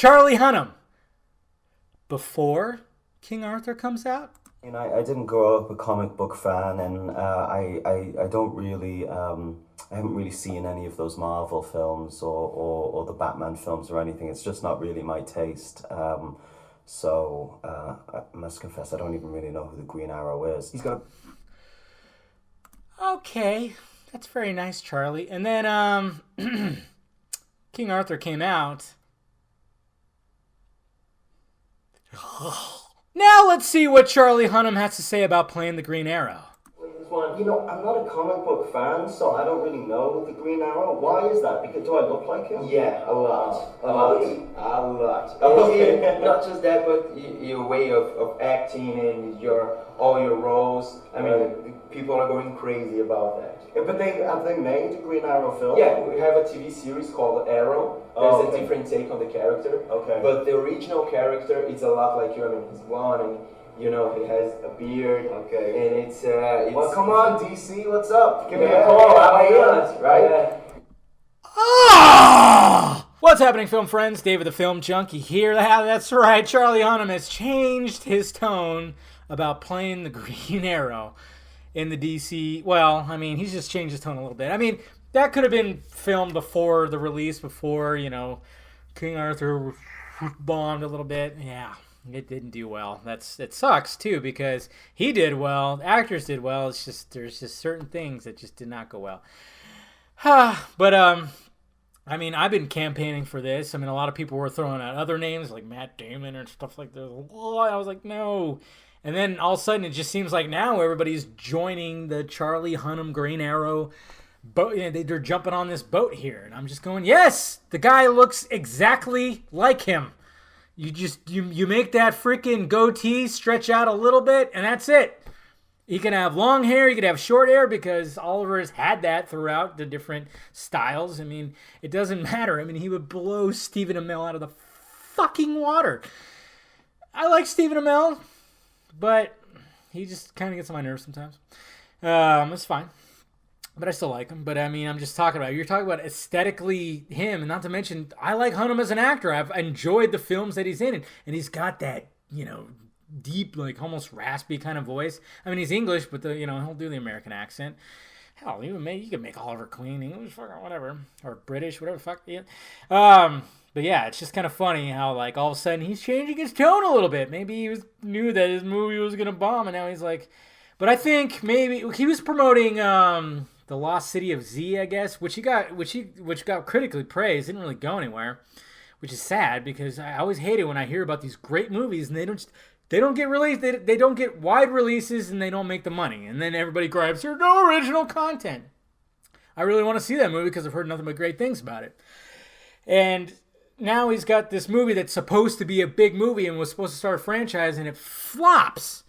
Charlie Hunnam. Before King Arthur comes out? I didn't grow up a comic book fan, and I don't really I haven't really seen any of those Marvel films or the Batman films or anything. It's just not really my taste. I must confess I don't even really know who the Green Arrow is. He's got Okay, that's very nice, Charlie. And then King Arthur came out. Now let's see what Charlie Hunnam has to say about playing the Green Arrow. I'm not a comic book fan, so I don't really know the Green Arrow. Why is that? Because do I look like him? Yeah, a lot. A lot. Okay. Not just that, but your way of acting and all your roles. I mean, people are going crazy about that. Yeah, but have they made a Green Arrow film? Yeah, we have a TV series called Arrow. There's a different take on the character. Okay. But the original character is a lot like you. I mean, he's blonde and he has a beard. Okay. And it's well, come on, DC, what's up? Give me a call. Right? What's happening, film friends? David the Film Junkie here. That's right. Charlie Hunnam has changed his tone about playing the Green Arrow in the DC. Well, I mean, he's just changed his tone a little bit. I mean, that could have been filmed before the release, before, King Arthur bombed a little bit. Yeah, it didn't do well. It sucks, too, because he did well. Actors did well. It's just, there's just certain things that just did not go well. But, I mean, I've been campaigning for this. I mean, a lot of people were throwing out other names like Matt Damon and stuff like that. I was like, no. And then all of a sudden, it just seems like now everybody's joining the Charlie Hunnam Green Arrow boat. They're jumping on this boat here. And I'm just going, yes, the guy looks exactly like him. You make that freaking goatee stretch out a little bit, and that's it. He can have long hair, he could have short hair, because Oliver has had that throughout the different styles. I mean, it doesn't matter. I mean, he would blow Stephen Amell out of the fucking water. I like Stephen Amell, but he just kind of gets on my nerves sometimes. It's fine. But I still like him. But I mean, I'm just talking about, you're talking about aesthetically him, and not to mention, I like Hunnam as an actor. I've enjoyed the films that he's in, and he's got that, deep, like almost raspy kind of voice. I mean, he's English, but he'll do the American accent. Hell, you can make Oliver Queen English, whatever, or British, whatever the fuck. Yeah. But yeah, it's just kind of funny how like all of a sudden he's changing his tone a little bit. Maybe he knew that his movie was gonna bomb, and now he's like. But I think maybe he was promoting The Lost City of Z, I guess, which got critically praised. Didn't really go anywhere, which is sad because I always hate it when I hear about these great movies and they don't get released. They don't get wide releases, and they don't make the money. And then everybody gripes, there's no original content. I really want to see that movie because I've heard nothing but great things about it. And now he's got this movie that's supposed to be a big movie and was supposed to start a franchise, and it flops.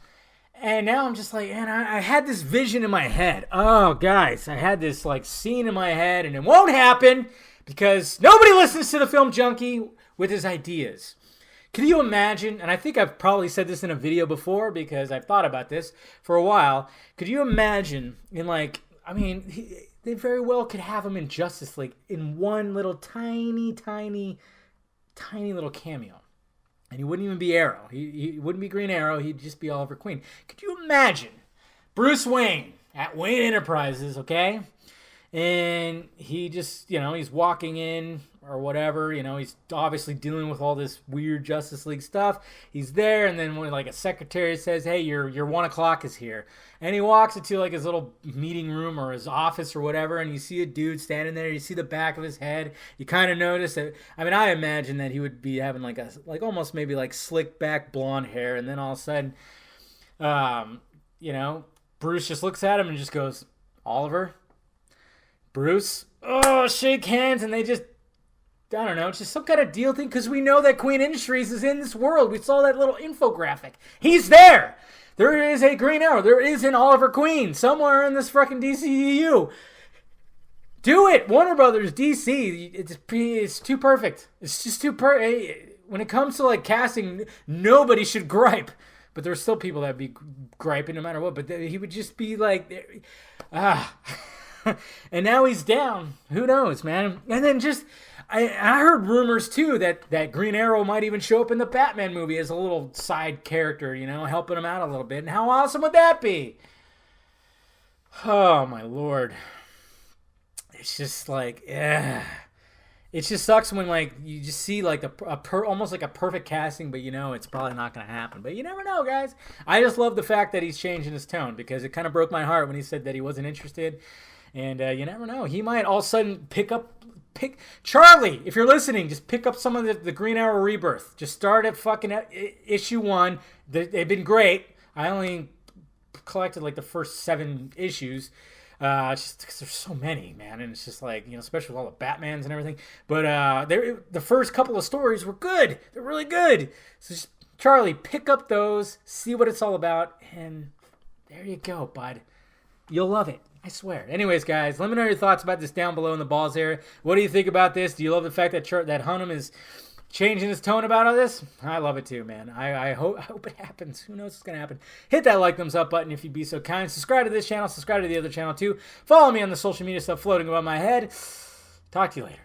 And now I'm just like, man, I had this vision in my head. Oh, guys, I had this like scene in my head, and it won't happen because nobody listens to the Film Junkie with his ideas. Can you imagine, and I think I've probably said this in a video before because I've thought about this for a while. Could you imagine they very well could have him in Justice League in one little tiny little cameo. And he wouldn't even be Arrow. He wouldn't be Green Arrow. He'd just be Oliver Queen. Could you imagine Bruce Wayne at Wayne Enterprises, okay? And he just, he's walking in or whatever. He's obviously dealing with all this weird Justice League stuff. He's there, and then when like a secretary says, hey, your 1 o'clock is here. And he walks into like his little meeting room or his office or whatever, and you see a dude standing there. You see the back of his head. You kind of notice that. I mean, I imagine that he would be having like almost maybe like slick back blonde hair, and then all of a sudden, Bruce just looks at him and just goes, Oliver, Bruce, shake hands, and they just, I don't know, it's just some kind of deal thing, because we know that Queen Industries is in this world. We saw that little infographic. He's there. There is a Green Arrow. There is an Oliver Queen somewhere in this fucking DCEU. Do it, Warner Brothers, DC. It's too perfect. It's just too perfect. When it comes to like casting, nobody should gripe. But there's still people that be griping no matter what. But he would just be like, And now he's down. Who knows, man? And then just I heard rumors too that Green Arrow might even show up in the Batman movie as a little side character, helping him out a little bit. And how awesome would that be? Oh my lord. It's just like, yeah. It just sucks when you just see almost like a perfect casting, but it's probably not going to happen. But you never know, guys. I just love the fact that he's changing his tone, because it kind of broke my heart when he said that he wasn't interested. And you never know. He might all of a sudden pick Charlie, if you're listening, just pick up some of the Green Arrow Rebirth. Just start at fucking issue 1. They've been great. I only collected the first 7 issues. Just because there's so many, man, and it's just especially with all the Batmans and everything. But the first couple of stories were good. They're really good. So just, Charlie, pick up those, see what it's all about, and there you go, bud. You'll love it. I swear. Anyways, guys, let me know your thoughts about this down below in the balls area. What do you think about this? Do you love the fact that Hunnam is changing his tone about all this? I love it too, man. I hope it happens. Who knows what's going to happen? Hit that thumbs up button if you'd be so kind. Subscribe to this channel. Subscribe to the other channel too. Follow me on the social media stuff floating above my head. Talk to you later.